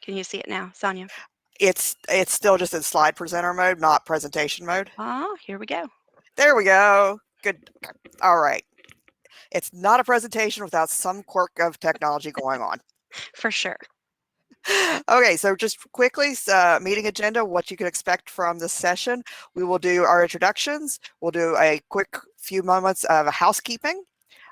Can you see it now, Sonia? It's still just in slide presenter mode, not presentation mode. Here we go. There we go. Good. All right. It's not a presentation without some quirk of technology going on. For sure. Okay, so just quickly, meeting agenda, what you can expect from this session. We will do our introductions. We'll do a quick few moments of housekeeping,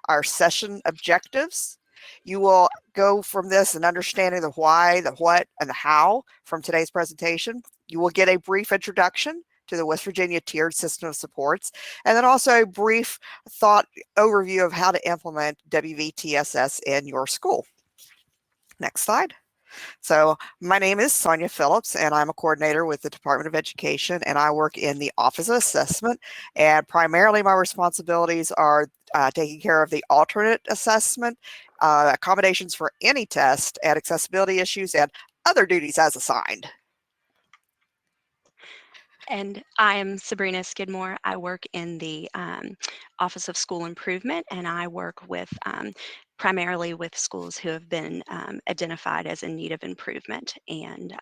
our session objectives. You will go from this and understanding the why, the what, and the how from today's presentation. You will get a brief introduction to the West Virginia tiered system of supports, and then also a brief thought overview of how to implement WVTSS in your school. Next slide. So my name is Sonia Phillips, and I'm a coordinator with the Department of Education, and I work in the Office of Assessment, and primarily my responsibilities are taking care of the alternate assessment, accommodations for any test, and accessibility issues, and other duties as assigned. And I am Sabrina Skidmore. I work in the Office of School Improvement, and I work with primarily with schools who have been identified as in need of improvement. And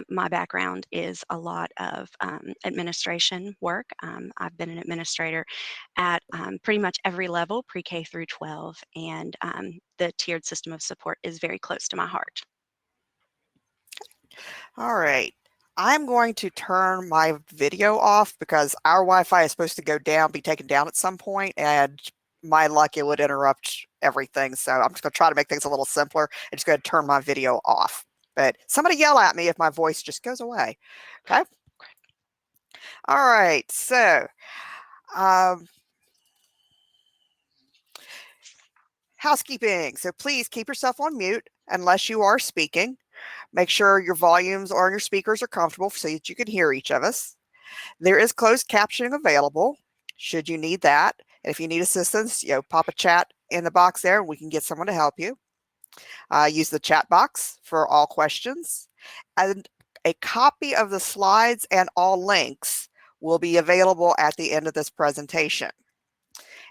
my background is a lot of administration work. I've been an administrator at pretty much every level, pre-K through 12, and the tiered system of support is very close to my heart. All right. I'm going to turn my video off because our Wi-Fi is supposed to go down, be taken down at some point, and my luck, it would interrupt everything. So I'm just going to try to make things a little simpler and just going to turn my video off. But somebody yell at me if my voice just goes away. Okay. All right. So housekeeping. So please keep yourself on mute unless you are speaking. Make sure your volumes or your speakers are comfortable so that you can hear each of us. There is closed captioning available should you need that. And if you need assistance, pop a chat in the box there and we can get someone to help you. Use the chat box for all questions. And a copy of the slides and all links will be available at the end of this presentation.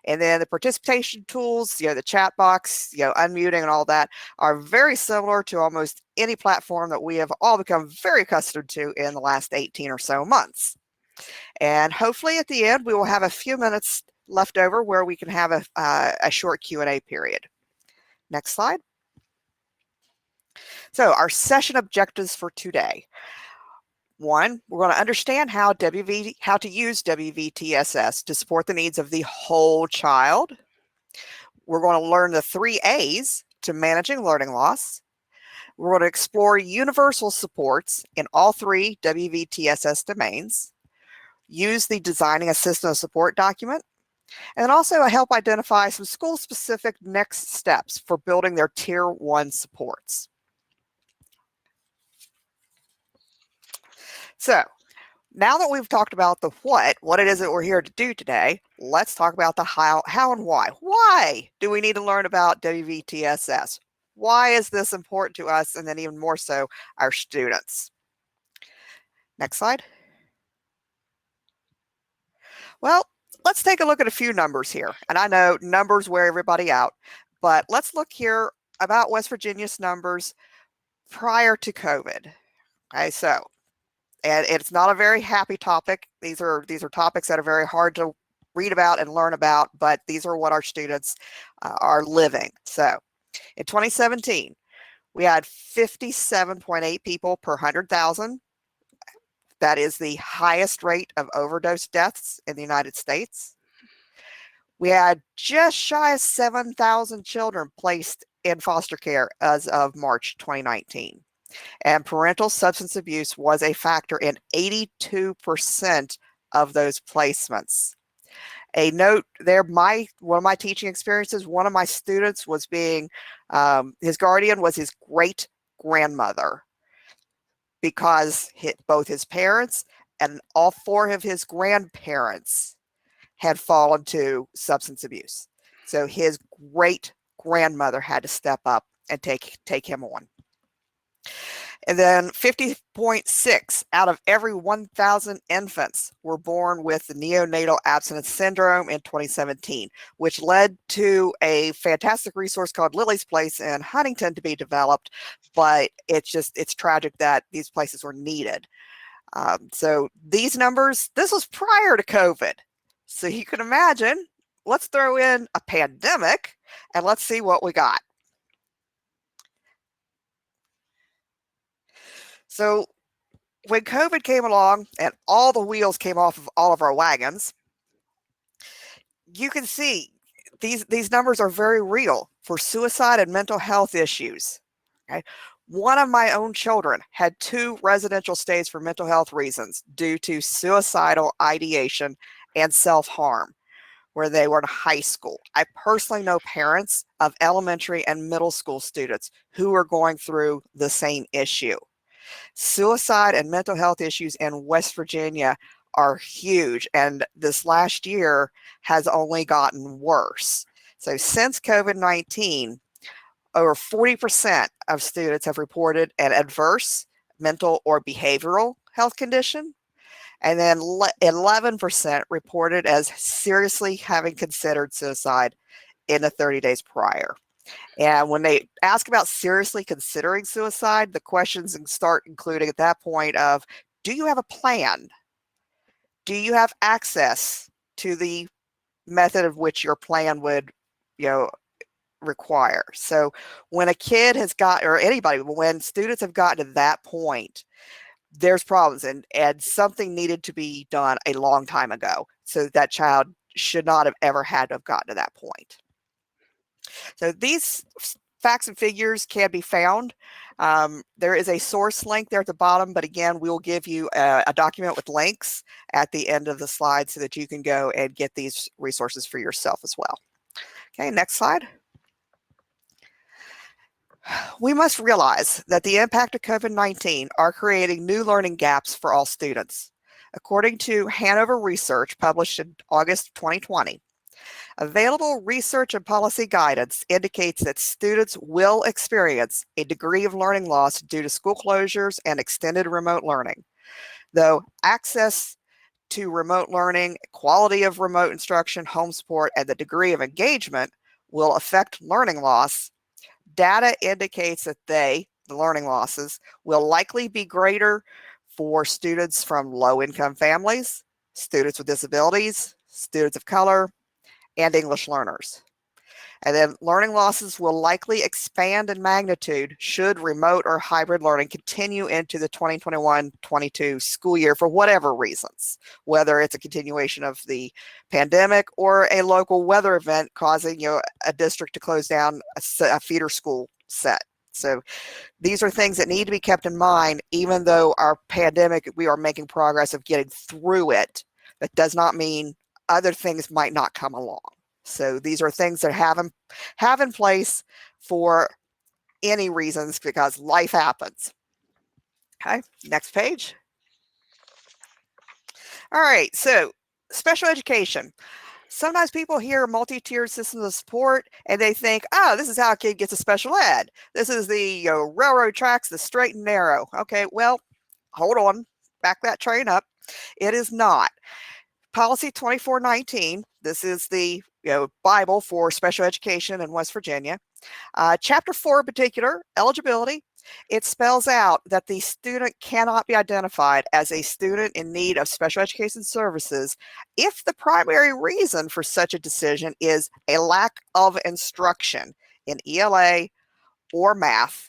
And then the participation tools, the chat box, unmuting and all that are very similar to almost any platform that we have all become very accustomed to in the last 18 or so months. And hopefully at the end, we will have a few minutes left over where we can have a short Q&A period. Next slide. So our session objectives for today. One, we're going to understand how to use WVTSS to support the needs of the whole child. We're going to learn the 3 A's to managing learning loss. We're going to explore universal supports in all 3 WVTSS domains. Use the Designing a System of Support document, and then also help identify some school-specific next steps for building their Tier 1 supports. So now that we've talked about the what it is that we're here to do today, let's talk about the how and why. Why do we need to learn about WVTSS? Why is this important to us, and then even more so, our students? Next slide. Well, let's take a look at a few numbers here. And I know numbers wear everybody out, but let's look here about West Virginia's numbers prior to COVID. Okay, so, and it's not a very happy topic. These are topics that are very hard to read about and learn about, but these are what our students are living. So in 2017, we had 57.8 people per 100,000. That is the highest rate of overdose deaths in the United States. We had just shy of 7,000 children placed in foster care as of March 2019. And parental substance abuse was a factor in 82% of those placements. A note there, one of my teaching experiences, one of my students was his guardian was his great-grandmother, because both his parents and all 4 of his grandparents had fallen to substance abuse. So his great-grandmother had to step up and take him on. And then 50.6 out of every 1,000 infants were born with the neonatal abstinence syndrome in 2017, which led to a fantastic resource called Lily's Place in Huntington to be developed. But it's tragic that these places were needed. So these numbers, this was prior to COVID. So you can imagine, let's throw in a pandemic and let's see what we got. So when COVID came along and all the wheels came off of all of our wagons, you can see these numbers are very real for suicide and mental health issues. Okay. One of my own children had 2 residential stays for mental health reasons due to suicidal ideation and self-harm where they were in high school. I personally know parents of elementary and middle school students who are going through the same issue. Suicide and mental health issues in West Virginia are huge, and this last year has only gotten worse. So since COVID-19, over 40% of students have reported an adverse mental or behavioral health condition, and then 11% reported as seriously having considered suicide in the 30 days prior. And when they ask about seriously considering suicide, the questions start including at that point of, do you have a plan? Do you have access to the method of which your plan would, require? So when a kid has got, or anybody, when students have gotten to that point, there's problems and something needed to be done a long time ago. So that child should not have ever had to have gotten to that point. So these facts and figures can be found. There is a source link there at the bottom, but again, we'll give you a document with links at the end of the slide so that you can go and get these resources for yourself as well. Okay, next slide. We must realize that the impact of COVID-19 are creating new learning gaps for all students. According to Hanover Research published in August 2020, available research and policy guidance indicates that students will experience a degree of learning loss due to school closures and extended remote learning. Though access to remote learning, quality of remote instruction, home support, and the degree of engagement will affect learning loss, data indicates that the learning losses, will likely be greater for students from low-income families, students with disabilities, students of color, and English learners. And then learning losses will likely expand in magnitude should remote or hybrid learning continue into the 2021-22 school year for whatever reasons, whether it's a continuation of the pandemic or a local weather event causing a district to close down a feeder school set. So these are things that need to be kept in mind. Even though our pandemic, we are making progress of getting through it, that does not mean other things might not come along. So these are things that have in place for any reasons because life happens. Okay, next page. All right, so special education. Sometimes people hear multi-tiered systems of support and they think, oh, this is how a kid gets a special ed. This is the railroad tracks, the straight and narrow. Okay, well, hold on, back that train up. It is not. Policy 2419, this is the Bible for special education in West Virginia. Chapter 4 in particular, eligibility, it spells out that the student cannot be identified as a student in need of special education services if the primary reason for such a decision is a lack of instruction in ELA or math,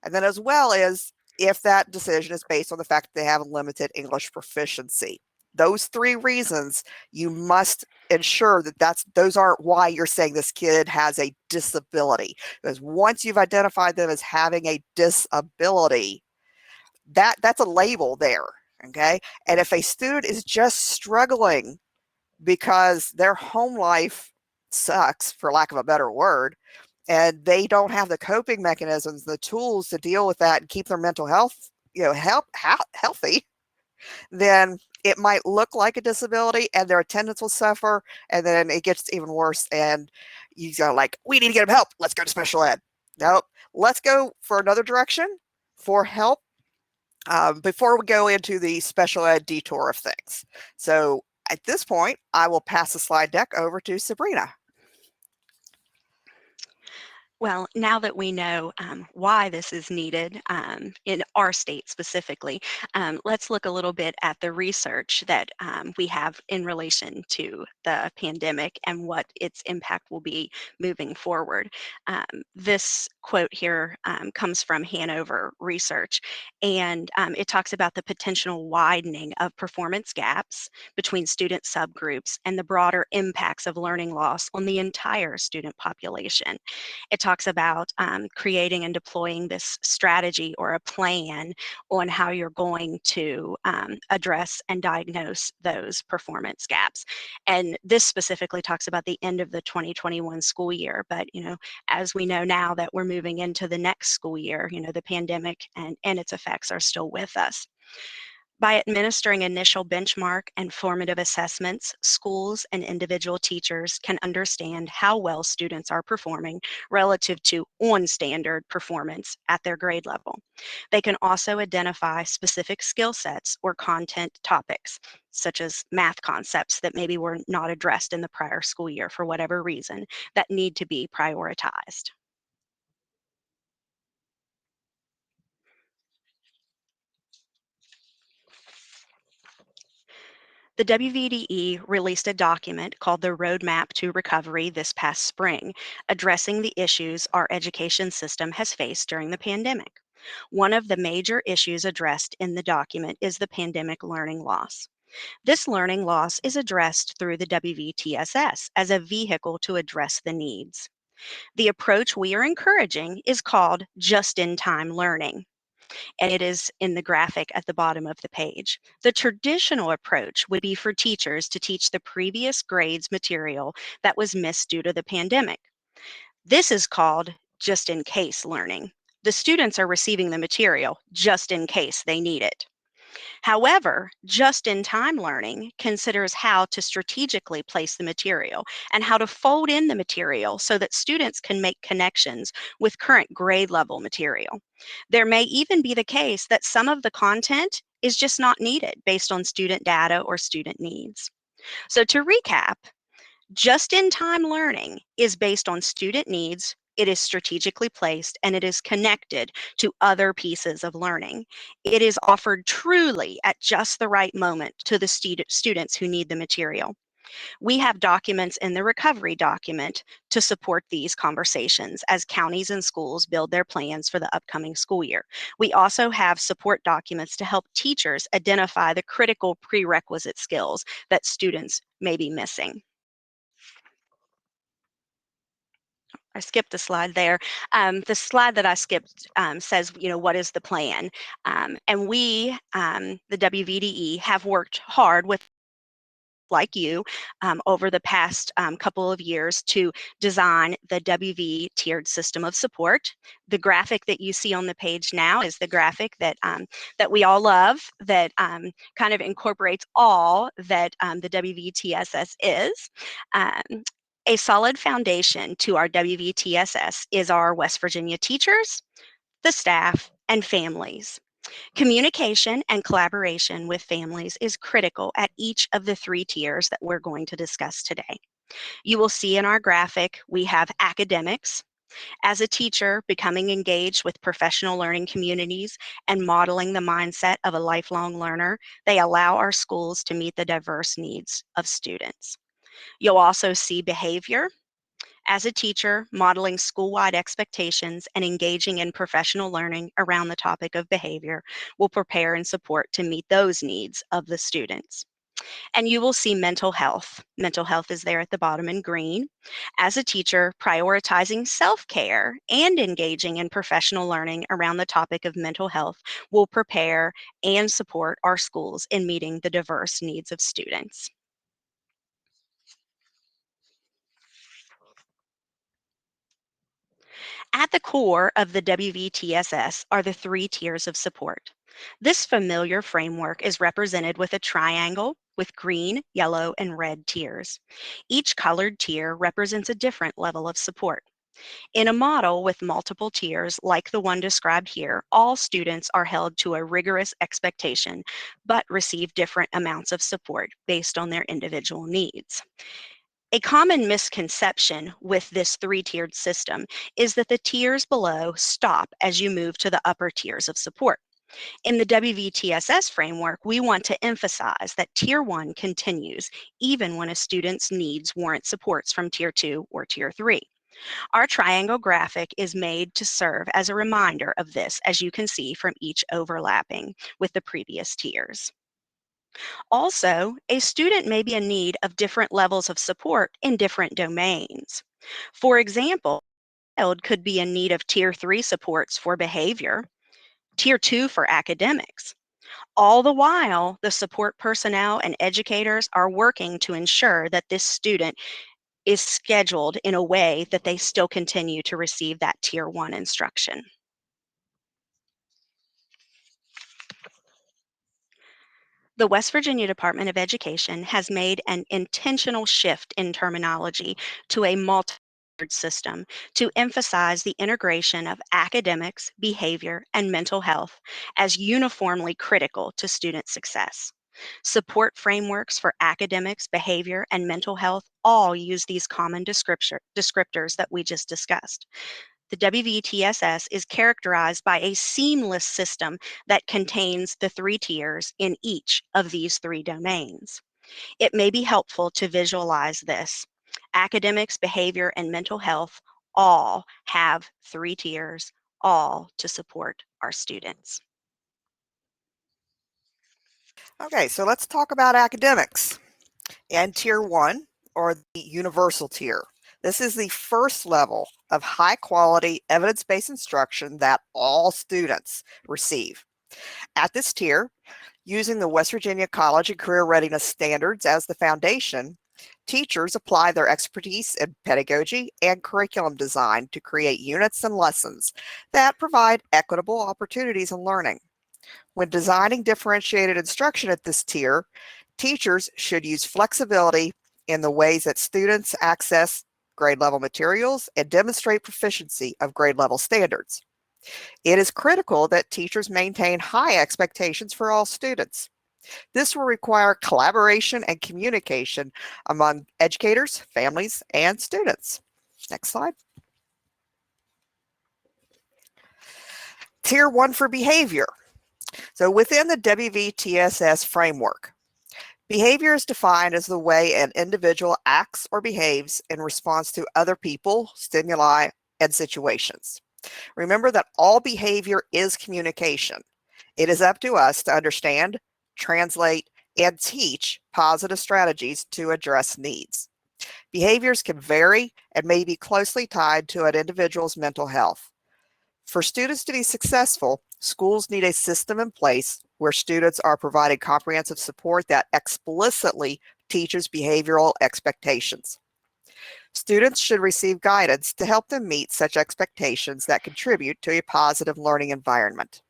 and then as well as if that decision is based on the fact that they have limited English proficiency. Those 3 reasons, you must ensure that those aren't why you're saying this kid has a disability. Because once you've identified them as having a disability, that's a label there, okay? And if a student is just struggling because their home life sucks, for lack of a better word, and they don't have the coping mechanisms, the tools to deal with that and keep their mental health, healthy, then it might look like a disability and their attendance will suffer, and then it gets even worse and you go like, we need to get them help. Let's go to special ed. Nope. Let's go for another direction. for help before we go into the special ed detour of things. So at this point, I will pass the slide deck over to Sabrina. Well, now that we know why this is needed in our state specifically, let's look a little bit at the research that we have in relation to the pandemic and what its impact will be moving forward. This quote here comes from Hanover Research, and it talks about the potential widening of performance gaps between student subgroups and the broader impacts of learning loss on the entire student population. It talks about creating and deploying this strategy or a plan on how you're going to address and diagnose those performance gaps. And this specifically talks about the end of the 2021 school year. But, as we know now that we're moving into the next school year, the pandemic and its effects are still with us. By administering initial benchmark and formative assessments, schools and individual teachers can understand how well students are performing relative to on-standard performance at their grade level. They can also identify specific skill sets or content topics, such as math concepts that maybe were not addressed in the prior school year for whatever reason, that need to be prioritized. The WVDE released a document called the Roadmap to Recovery this past spring, addressing the issues our education system has faced during the pandemic. One of the major issues addressed in the document is the pandemic learning loss. This learning loss is addressed through the WVTSS as a vehicle to address the needs. The approach we are encouraging is called just-in-time learning, and it is in the graphic at the bottom of the page. The traditional approach would be for teachers to teach the previous grade's material that was missed due to the pandemic. This is called just in case learning. The students are receiving the material just in case they need it. However, just-in-time learning considers how to strategically place the material and how to fold in the material so that students can make connections with current grade level material. There may even be the case that some of the content is just not needed based on student data or student needs. So to recap, just-in-time learning is based on student needs, it is strategically placed, and it is connected to other pieces of learning. It is offered truly at just the right moment to the students who need the material. We have documents in the recovery document to support these conversations as counties and schools build their plans for the upcoming school year. We also have support documents to help teachers identify the critical prerequisite skills that students may be missing. I skipped a slide there. The slide that I skipped says, what is the plan? And we, the WVDE, have worked hard with like you over the past couple of years to design the WV tiered system of support. The graphic that you see on the page now is the graphic that that we all love, that kind of incorporates all that the WVTSS is. A solid foundation to our WVTSS is our West Virginia teachers, the staff, and families. Communication and collaboration with families is critical at each of the 3 tiers that we're going to discuss today. You will see in our graphic, we have academics. As a teacher, becoming engaged with professional learning communities and modeling the mindset of a lifelong learner, they allow our schools to meet the diverse needs of students. You'll also see behavior. As a teacher, modeling school-wide expectations and engaging in professional learning around the topic of behavior will prepare and support to meet those needs of the students. And you will see mental health. Mental health is there at the bottom in green. As a teacher, prioritizing self-care and engaging in professional learning around the topic of mental health will prepare and support our schools in meeting the diverse needs of students. At the core of the WVTSS are the 3 tiers of support. This familiar framework is represented with a triangle with green, yellow, and red tiers. Each colored tier represents a different level of support. In a model with multiple tiers, like the one described here, all students are held to a rigorous expectation, but receive different amounts of support based on their individual needs. A common misconception with this three-tiered system is that the tiers below stop as you move to the upper tiers of support. In the WVTSS framework, we want to emphasize that Tier 1 continues even when a student's needs warrant supports from Tier 2 or Tier 3. Our triangle graphic is made to serve as a reminder of this, as you can see from each overlapping with the previous tiers. Also, a student may be in need of different levels of support in different domains. For example, a child could be in need of Tier 3 supports for behavior, Tier 2 for academics. All the while, the support personnel and educators are working to ensure that this student is scheduled in a way that they still continue to receive that Tier 1 instruction. The West Virginia Department of Education has made an intentional shift in terminology to a multi-tiered system to emphasize the integration of academics, behavior, and mental health as uniformly critical to student success. Support frameworks for academics, behavior, and mental health all use these common descriptors that we just discussed. The WVTSS is characterized by a seamless system that contains the three tiers in each of these three domains. It may be helpful to visualize this. Academics, behavior, and mental health all have three tiers, all to support our students. Okay, so let's talk about academics and Tier 1, or the universal tier. This is the first level of high quality evidence-based instruction that all students receive. At this tier, using the West Virginia College and Career Readiness Standards as the foundation, teachers apply their expertise in pedagogy and curriculum design to create units and lessons that provide equitable opportunities in learning. When designing differentiated instruction at this tier, teachers should use flexibility in the ways that students access grade level materials and demonstrate proficiency of grade level standards. It is critical that teachers maintain high expectations for all students. This will require collaboration and communication among educators, families, and students. Next slide. Tier 1 for behavior. So within the WVTSS framework, behavior is defined as the way an individual acts or behaves in response to other people, stimuli, and situations. Remember that all behavior is communication. It is up to us to understand, translate, and teach positive strategies to address needs. Behaviors can vary and may be closely tied to an individual's mental health. For students to be successful, schools need a system in place where students are provided comprehensive support that explicitly teaches behavioral expectations. Students should receive guidance to help them meet such expectations that contribute to a positive learning environment.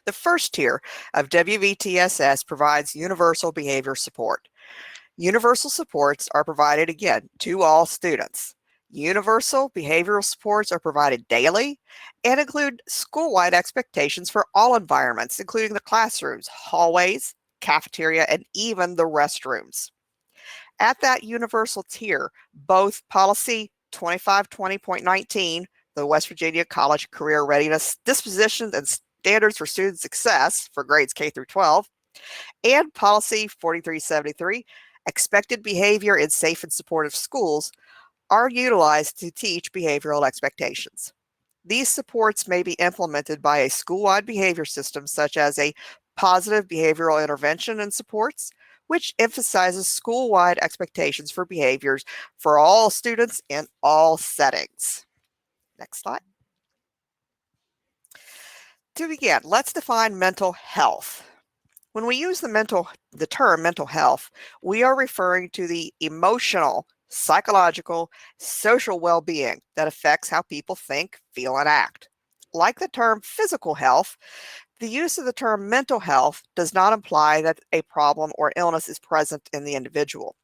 The first tier of WVTSS provides universal behavior support. Universal supports are provided again to all students. Universal behavioral supports are provided daily and include school-wide expectations for all environments, including the classrooms, hallways, cafeteria, and even the restrooms. At that universal tier, both Policy 2520.19, the West Virginia College Career Readiness Dispositions and Standards for Student Success for grades K through 12, and Policy 4373, Expected Behavior in Safe and Supportive Schools, are utilized to teach behavioral expectations. These supports may be implemented by a school-wide behavior system such as a positive behavioral intervention and supports, which emphasizes school-wide expectations for behaviors for all students in all settings. Next slide. To begin, let's define mental health. When we use the term mental health, we are referring to the emotional, psychological, social well-being that affects how people think, feel, and act. Like the term physical health, the use of the term mental health does not imply that a problem or illness is present in the individual.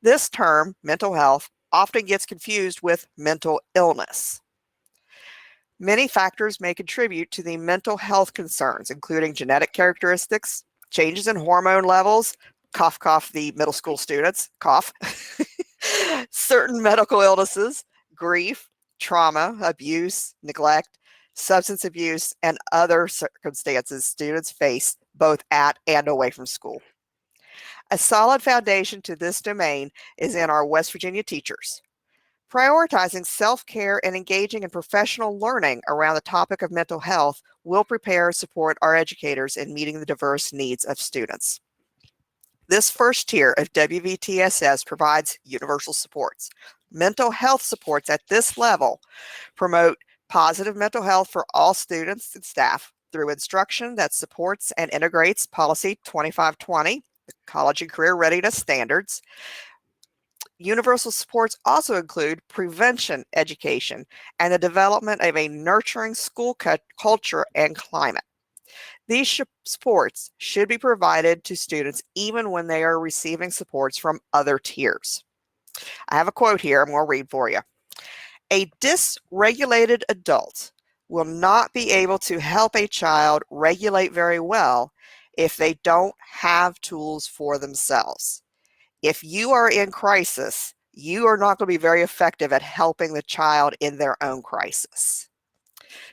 This term, mental health, often gets confused with mental illness. Many factors may contribute to the mental health concerns, including genetic characteristics, changes in hormone levels, cough, cough, the middle school students, cough, certain medical illnesses, grief, trauma, abuse, neglect, substance abuse, and other circumstances students face both at and away from school. A solid foundation to this domain is in our West Virginia teachers. Prioritizing self-care and engaging in professional learning around the topic of mental health will prepare and support our educators in meeting the diverse needs of students. This first tier of WVTSS provides universal supports. Mental health supports at this level promote positive mental health for all students and staff through instruction that supports and integrates Policy 2520, the College and Career Readiness Standards. Universal supports also include prevention education and the development of a nurturing school culture and climate. These supports should be provided to students even when they are receiving supports from other tiers. I have a quote here I'm going to read for you. A dysregulated adult will not be able to help a child regulate very well if they don't have tools for themselves. If you are in crisis, you are not going to be very effective at helping the child in their own crisis.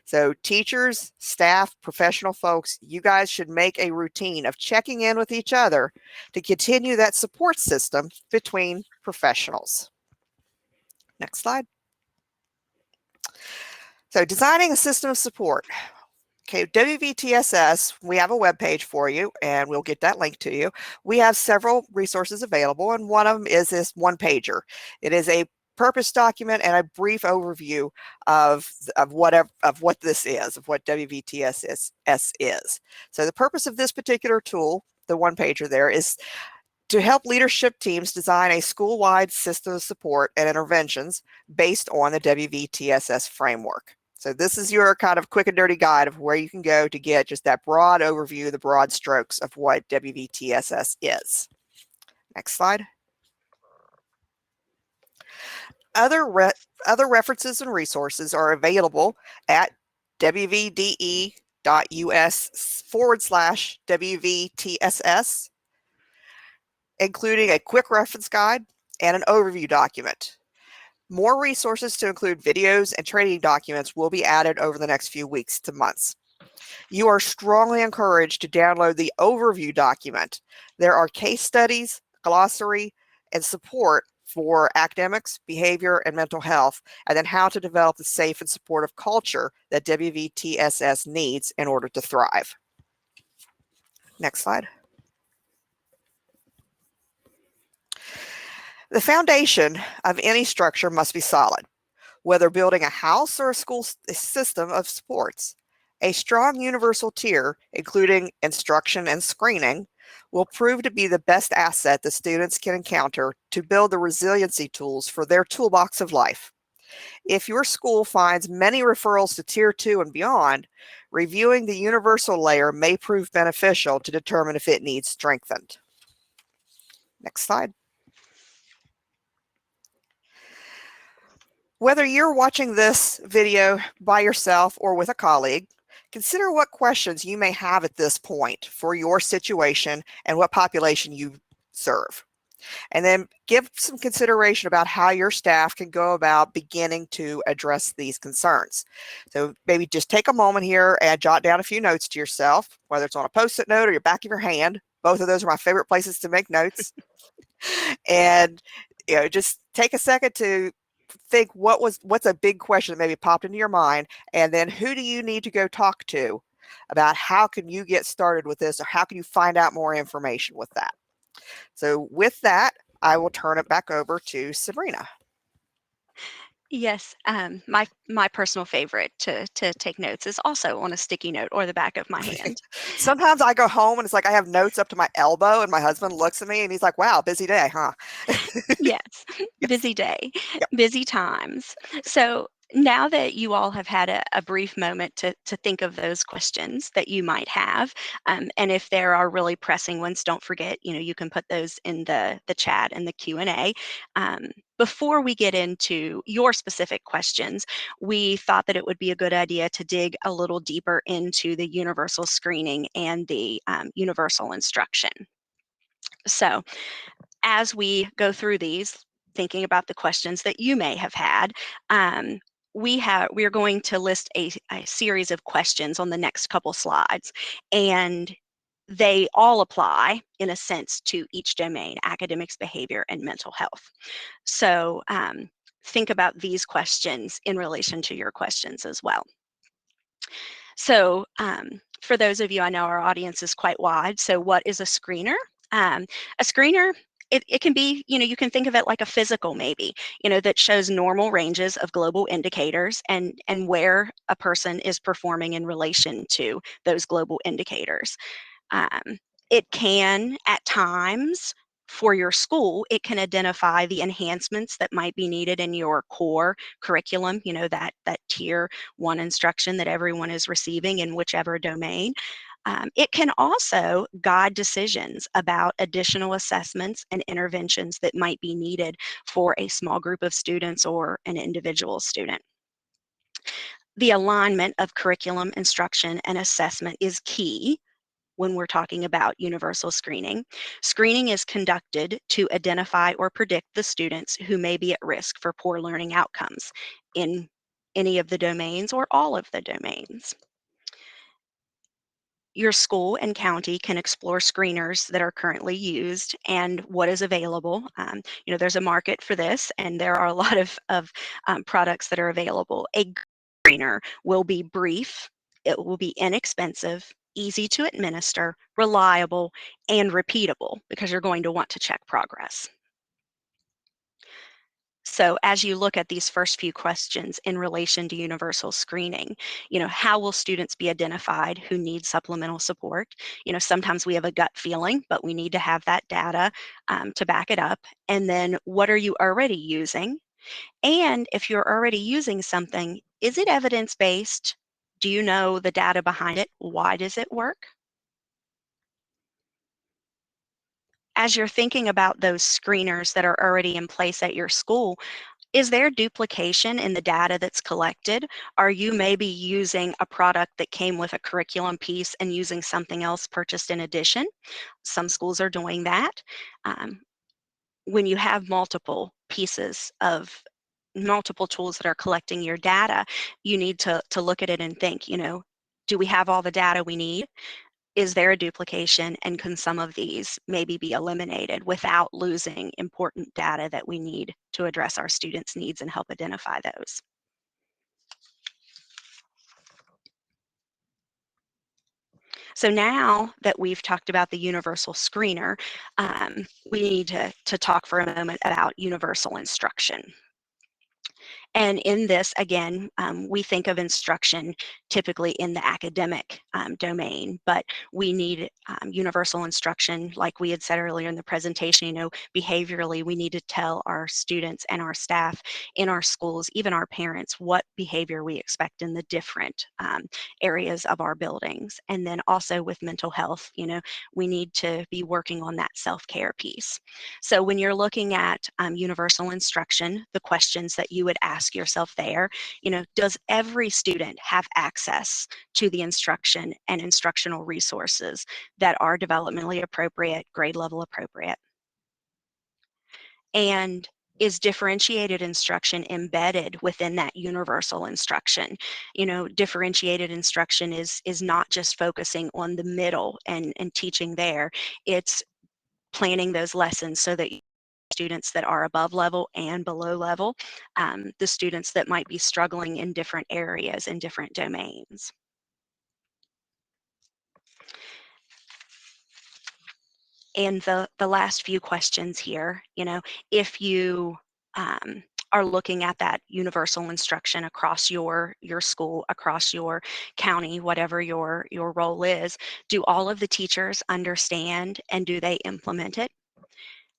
So teachers, staff, professional folks, you guys should make a routine of checking in with each other to continue that support system between professionals. Next slide. So designing a system of support. Okay, WVTSS, we have a web page for you, and we'll get that link to you. We have several resources available, and one of them is this one pager. It is a purpose document and a brief overview of what this is, of what WVTSS is. So the purpose of this particular tool, the one pager there, is to help leadership teams design a school-wide system of support and interventions based on the WVTSS framework. So this is your kind of quick and dirty guide of where you can go to get just that broad overview, the broad strokes of what WVTSS is. Next slide. Other references and resources are available at wvde.us/WVTSS, including a quick reference guide and an overview document. More resources to include videos and training documents will be added over the next few weeks to months. You are strongly encouraged to download the overview document. There are case studies, glossary, and support for academics, behavior, and mental health, and then how to develop the safe and supportive culture that WVTSS needs in order to thrive. Next slide. The foundation of any structure must be solid. Whether building a house or a school system of supports, a strong universal tier, including instruction and screening, will prove to be the best asset the students can encounter to build the resiliency tools for their toolbox of life. If your school finds many referrals to Tier 2 and beyond, reviewing the universal layer may prove beneficial to determine if it needs strengthened. Next slide. Whether you're watching this video by yourself or with a colleague, consider what questions you may have at this point for your situation and what population you serve. And then give some consideration about how your staff can go about beginning to address these concerns. So maybe just take a moment here and jot down a few notes to yourself, whether it's on a Post-it note or your back of your hand. Both of those are my favorite places to make notes. And just take a second to think what's a big question that maybe popped into your mind, and then who do you need to go talk to about how can you get started with this, or how can you find out more information with that. So with that, I will turn it back over to Sabrina. Yes, my personal favorite to take notes is also on a sticky note or the back of my hand. Sometimes I go home and it's like I have notes up to my elbow, and my husband looks at me and he's like, "Wow, busy day, huh?" Yes, Yes. busy day, Yep. busy times. So now that you all have had a brief moment to think of those questions that you might have, and if there are really pressing ones, don't forget, you can put those in the chat and the Q&A. before we get into your specific questions, we thought that it would be a good idea to dig a little deeper into the universal screening and the universal instruction. So as we go through these, thinking about the questions that you may have had, we are going to list a series of questions on the next couple slides, and they all apply in a sense to each domain: academics, behavior, and mental health. So think about these questions in relation to your questions as well. So for those of you, I know our audience is quite wide. So what is a screener? A screener, it can be, you can think of it like a physical maybe, that shows normal ranges of global indicators and where a person is performing in relation to those global indicators. It can, at times, for your school, it can identify the enhancements that might be needed in your core curriculum, that tier 1 instruction that everyone is receiving in whichever domain. It can also guide decisions about additional assessments and interventions that might be needed for a small group of students or an individual student. The alignment of curriculum, instruction, and assessment is key when we're talking about universal screening. Screening is conducted to identify or predict the students who may be at risk for poor learning outcomes in any of the domains or all of the domains. Your school and county can explore screeners that are currently used and what is available. There's a market for this, and there are a lot of products that are available. A screener will be brief, it will be inexpensive, easy to administer, reliable, and repeatable, because you're going to want to check progress. So as you look at these first few questions in relation to universal screening, how will students be identified who need supplemental support? Sometimes we have a gut feeling, but we need to have that data to back it up. And then what are you already using? And if you're already using something, is it evidence-based? Do you know the data behind it? Why does it work? As you're thinking about those screeners that are already in place at your school, is there duplication in the data that's collected? Are you maybe using a product that came with a curriculum piece and using something else purchased in addition? Some schools are doing that. When you have multiple pieces of multiple tools that are collecting your data, you need to look at it and think, do we have all the data we need? Is there a duplication, and can some of these maybe be eliminated without losing important data that we need to address our students' needs and help identify those? So now that we've talked about the universal screener, we need to talk for a moment about universal instruction. And in this, again, we think of instruction typically in the academic domain, but we need universal instruction, like we had said earlier in the presentation. Behaviorally, we need to tell our students and our staff in our schools, even our parents, what behavior we expect in the different areas of our buildings. And then also with mental health, we need to be working on that self-care piece. So when you're looking at universal instruction, the questions that you would ask yourself there, does every student have access to the instruction and instructional resources that are developmentally appropriate, grade level appropriate? And is differentiated instruction embedded within that universal instruction? Differentiated instruction is not just focusing on the middle and teaching there. It's planning those lessons so that students that are above level and below level, the students that might be struggling in different areas and different domains. And the last few questions here, if you are looking at that universal instruction across your school, across your county, whatever your role is, do all of the teachers understand and do they implement it?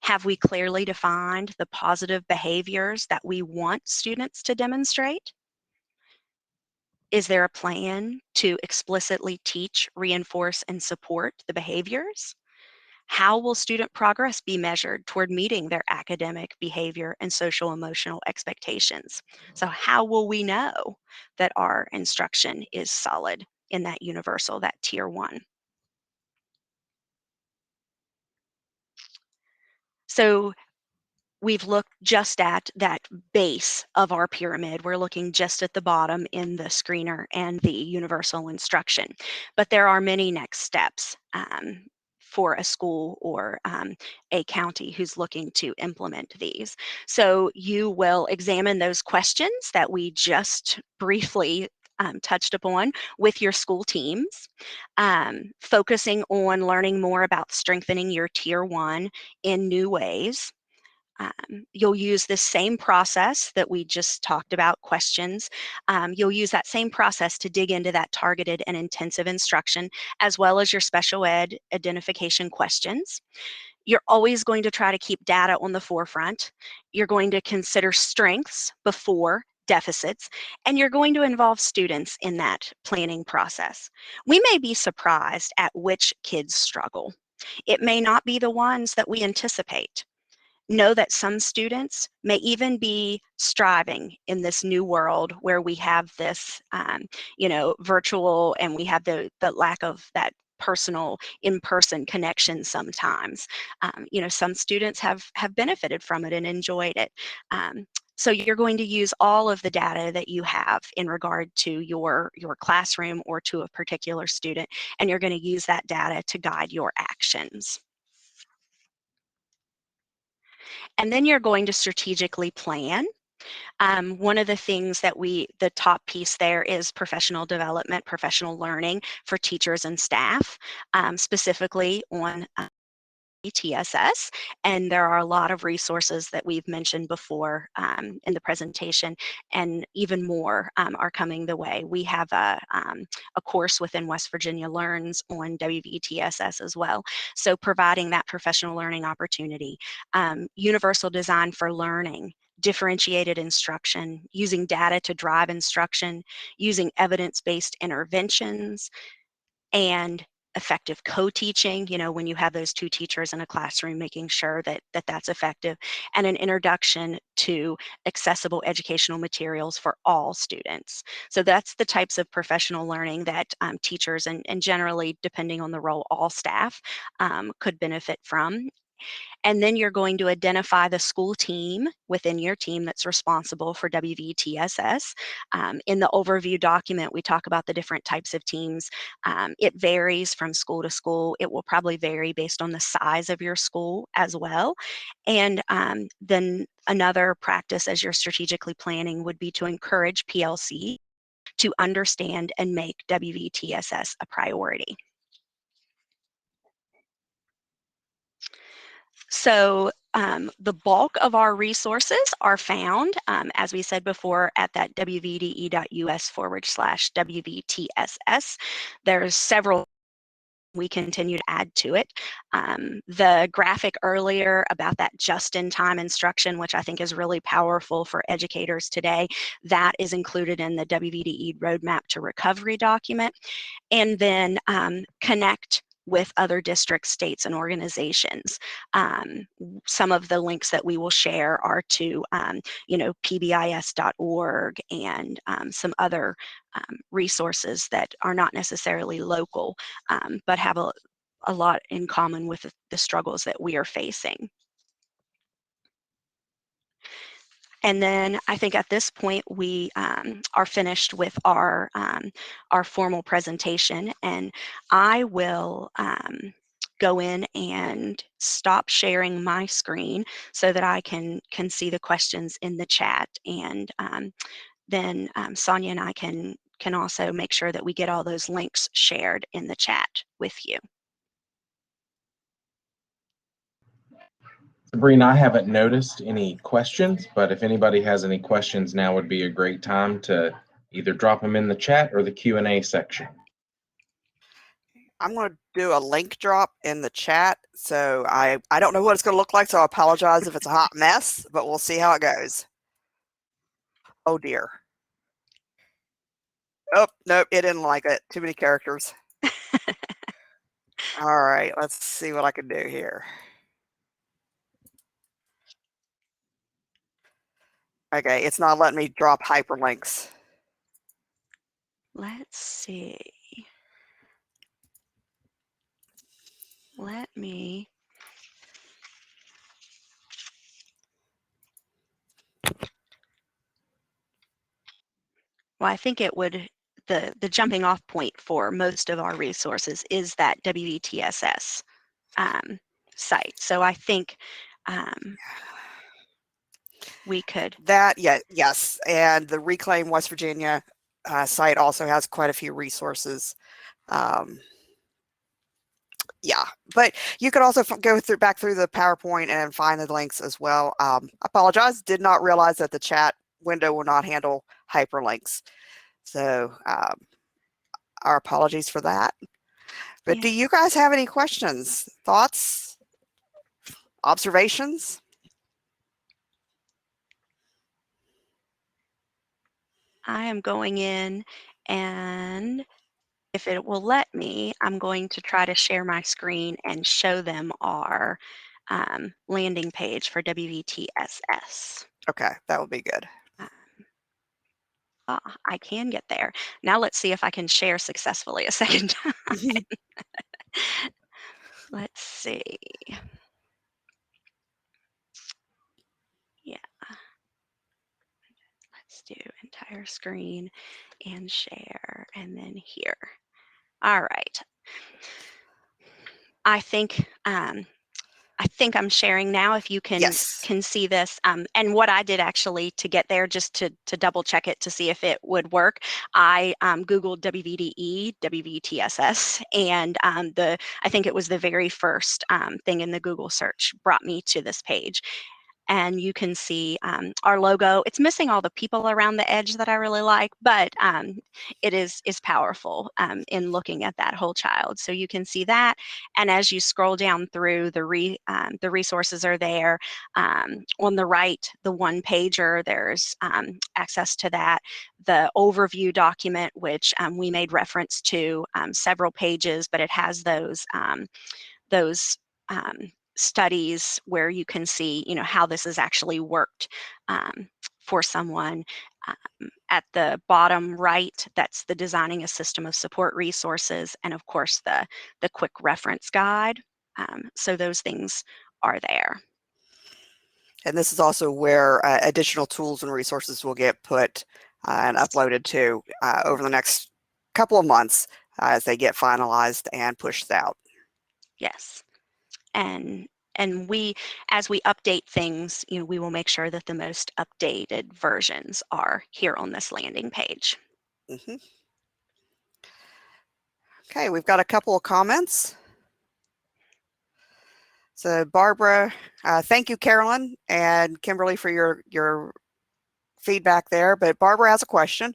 Have we clearly defined the positive behaviors that we want students to demonstrate? Is there a plan to explicitly teach, reinforce, and support the behaviors? How will student progress be measured toward meeting their academic, behavior, and social emotional expectations? So how will we know that our instruction is solid in that universal, that tier 1? So we've looked just at that base of our pyramid. We're looking just at the bottom in the screener and the universal instruction. But there are many next steps for a school or a county who's looking to implement these. So you will examine those questions that we just briefly touched upon with your school teams, focusing on learning more about strengthening your tier 1 in new ways. You'll use the same process that we just talked about, questions. You'll use that same process to dig into that targeted and intensive instruction, as well as your special ed identification questions. You're always going to try to keep data on the forefront. You're going to consider strengths before deficits, and you're going to involve students in that planning process. We may be surprised at which kids struggle. It may not be the ones that we anticipate. Know that some students may even be striving in this new world where we have this, virtual, and we have the lack of that personal in-person connection sometimes. Some students have benefited from it and enjoyed it. So you're going to use all of the data that you have in regard to your classroom or to a particular student, and you're going to use that data to guide your actions. And then you're going to strategically plan. One of the things that the top piece there is professional development, professional learning for teachers and staff, specifically on TSS, and there are a lot of resources that we've mentioned before in the presentation, and even more are coming the way. We have a course within West Virginia Learns on WVTSS as well, so providing that professional learning opportunity. Universal design for learning, differentiated instruction, using data to drive instruction, using evidence-based interventions, and effective co-teaching, when you have those two teachers in a classroom, making sure that's effective, and an introduction to accessible educational materials for all students. So that's the types of professional learning that teachers and generally, depending on the role, all staff could benefit from. And then you're going to identify the school team within your team that's responsible for WVTSS. In the overview document, we talk about the different types of teams. It varies from school to school. It will probably vary based on the size of your school as well. And then another practice as you're strategically planning would be to encourage PLC to understand and make WVTSS a priority. So the bulk of our resources are found, as we said before, at that wvde.us/WVTSS. There's several we continue to add to it. The graphic earlier about that just-in-time instruction, which I think is really powerful for educators today, that is included in the WVDE Roadmap to Recovery document. And then connect with other districts, states, and organizations. Some of the links that we will share are to, pbis.org and some other resources that are not necessarily local, but have a lot in common with the struggles that we are facing. And then I think at this point we are finished with our formal presentation, and I will go in and stop sharing my screen so that I can see the questions in the chat, and then Sonia and I can also make sure that we get all those links shared in the chat with you. Sabrina, I haven't noticed any questions, but if anybody has any questions, now would be a great time to either drop them in the chat or the Q&A section. I'm going to do a link drop in the chat. So I don't know what it's going to look like, so I apologize if it's a hot mess, but we'll see how it goes. Oh dear. Oh, nope, it didn't like it. Too many characters. All right, let's see what I can do here. Okay, it's not letting me drop hyperlinks. Let's see. Let me. Well, I think it would, the jumping off point for most of our resources is that WVTSS site. So I think we could. That, yeah, yes, and the Reclaim West Virginia site also has quite a few resources. Yeah, but you could also go back through the PowerPoint and find the links as well. I apologize, did not realize that the chat window will not handle hyperlinks. So our apologies for that. But Yeah. do you guys have any questions, thoughts, observations? I am going in, and if it will let me, I'm going to try to share my screen and show them our landing page for WVTSS. Okay, that would be good. I can get there. Now let's see if I can share successfully a second time. Let's see. Yeah. Let's do entire screen and share, and then here. All right. I think I'm sharing now. If you can Yes. see this, and what I did actually to get there, just to double check it to see if it would work, I Googled WVDE, WVTSS, and I think it was the very first thing in the Google search brought me to this page. And you can see our logo. It's missing all the people around the edge that I really like, but it is powerful in looking at that whole child. So you can see that, and as you scroll down through, the resources are there. On the right, the one pager, there's access to that. The overview document, which we made reference to, several pages, but it has those studies where you can see, how this has actually worked for someone. At the bottom right, that's the Designing a System of Support resources, and of course the quick reference guide. So those things are there. And this is also where additional tools and resources will get put and uploaded to over the next couple of months as they get finalized and pushed out. Yes. And we, as we update things, we will make sure that the most updated versions are here on this landing page. Mm-hmm. Okay, we've got a couple of comments. So Barbara, thank you, Carolyn and Kimberly, for your feedback there. But Barbara has a question.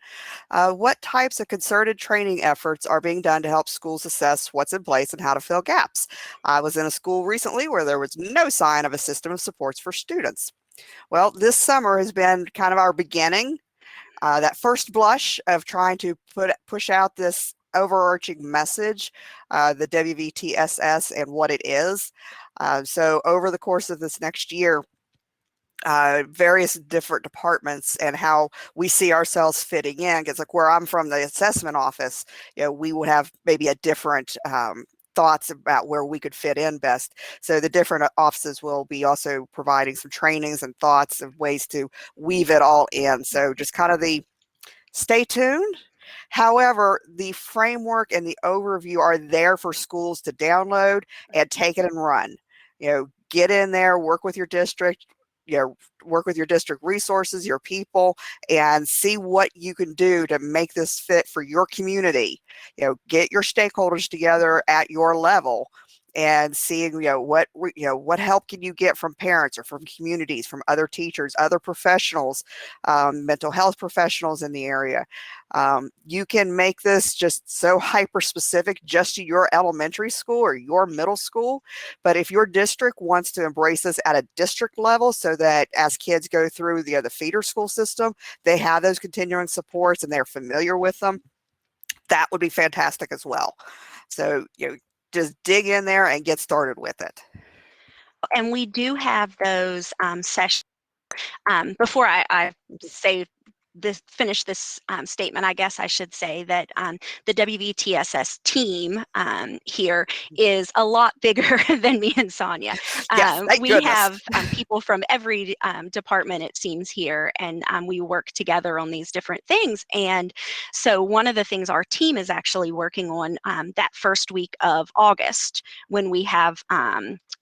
What types of concerted training efforts are being done to help schools assess what's in place and how to fill gaps? I was in a school recently where there was no sign of a system of supports for students. Well, this summer has been kind of our beginning, that first blush of trying to push out this overarching message, the WVTSS and what it is. So over the course of this next year, various different departments and how we see ourselves fitting in. Because like where I'm from, the assessment office, we would have maybe a different thoughts about where we could fit in best. So the different offices will be also providing some trainings and thoughts of ways to weave it all in. So just kind of stay tuned. However, the framework and the overview are there for schools to download and take it and run. Get in there, work with your district, work with your district resources, your people, and see what you can do to make this fit for your community. Get your stakeholders together at your level and seeing, what help can you get from parents or from communities, from other teachers, other professionals, mental health professionals in the area. You can make this just so hyper specific just to your elementary school or your middle school. But if your district wants to embrace this at a district level so that as kids go through the feeder school system, they have those continuing supports and they're familiar with them, that would be fantastic as well. So, just dig in there and get started with it. And we do have those sessions. Before I say finish this statement, I guess I should say that the WVTSS team here is a lot bigger than me and Sonia. Yes, thank We goodness. have people from every department, it seems, here, and we work together on these different things. And so one of the things our team is actually working on that first week of August, when we have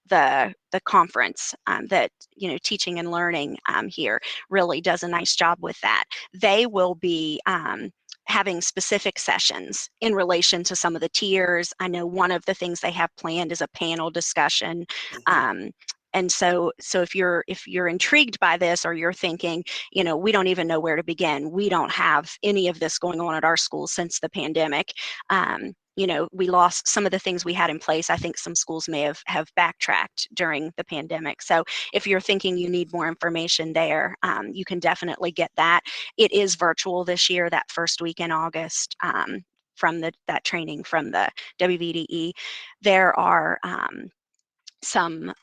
the conference that, you know, Teaching and Learning here really does a nice job with that. They will be having specific sessions in relation to some of the tiers. I know one of the things they have planned is a panel discussion. And so if you're intrigued by this, or you're thinking, you know, we don't even know where to begin, we don't have any of this going on at our school since the pandemic. You know, we lost some of the things we had in place. I think some schools may have backtracked during the pandemic. So if you're thinking you need more information there, you can definitely get that. It is virtual this year, that first week in August, from that training from the WVDE. There are some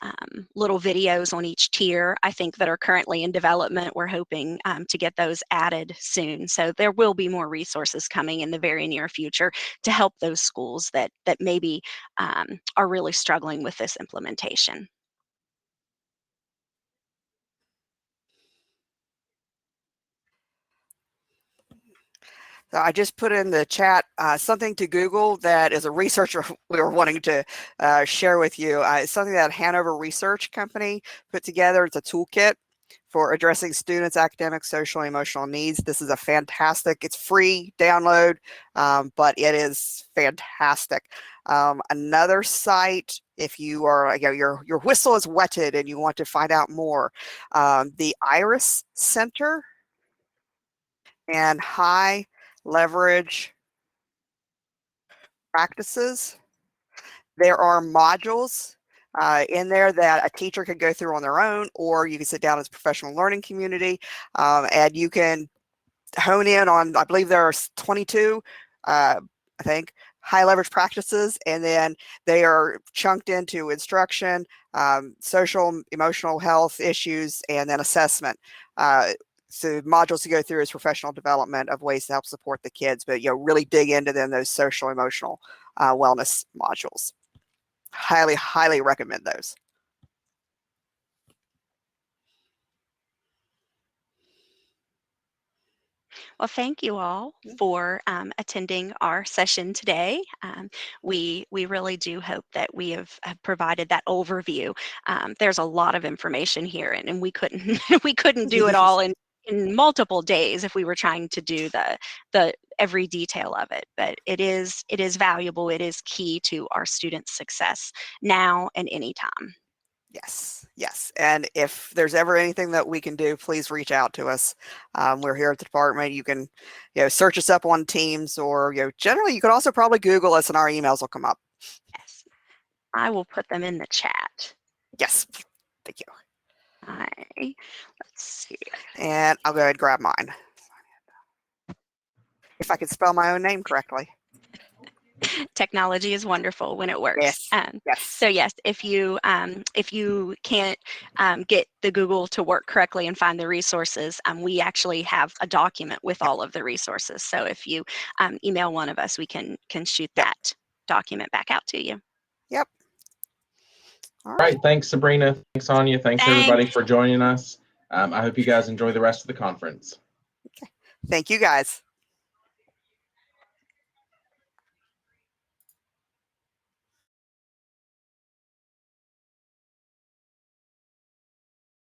little videos on each tier, I think, that are currently in development. We're hoping to get those added soon. So there will be more resources coming in the very near future to help those schools that maybe are really struggling with this implementation. So I just put in the chat something to Google that is a researcher we were wanting to share with you. It's something that Hanover Research Company put together. It's a toolkit for addressing students' academic, social, and emotional needs. This is a fantastic, it's free download, but it is fantastic. Another site, if you are, you know, your whistle is wetted and you want to find out more, the IRIS Center and High Leverage Practices. There are modules in there that a teacher can go through on their own, or you can sit down as a professional learning community, and you can hone in on, I believe there are 22, I think, high leverage practices, and then they are chunked into instruction, social, emotional health issues, and then assessment. So modules to go through is professional development of ways to help support the kids, but, you know, really dig into then those social, emotional wellness modules. Highly, highly recommend those. Well, thank you all for attending our session today. We really do hope that we have provided that overview. There's a lot of information here, and we couldn't we couldn't do it all in multiple days if we were trying to do the every detail of it. But it is valuable. It is key to our students' success now and anytime. Yes, yes. And if there's ever anything that we can do, please reach out to us. We're here at the department. You can, you know, search us up on Teams, or, you know, generally you could also probably Google us and our emails will come up. Yes, I will put them in the chat. Yes, thank you. Let's see. And I'll go ahead and grab mine. If I can spell my own name correctly. Technology is wonderful when it works. Yes. Yes. So yes, if you can't get the Google to work correctly and find the resources, we actually have a document with all of the resources. So if you email one of us, we can shoot that document back out to you. Yep. All right. Thanks, Sabrina. Thanks, Anya. Thanks, everybody, for joining us. I hope you guys enjoy the rest of the conference. Okay. Thank you, guys.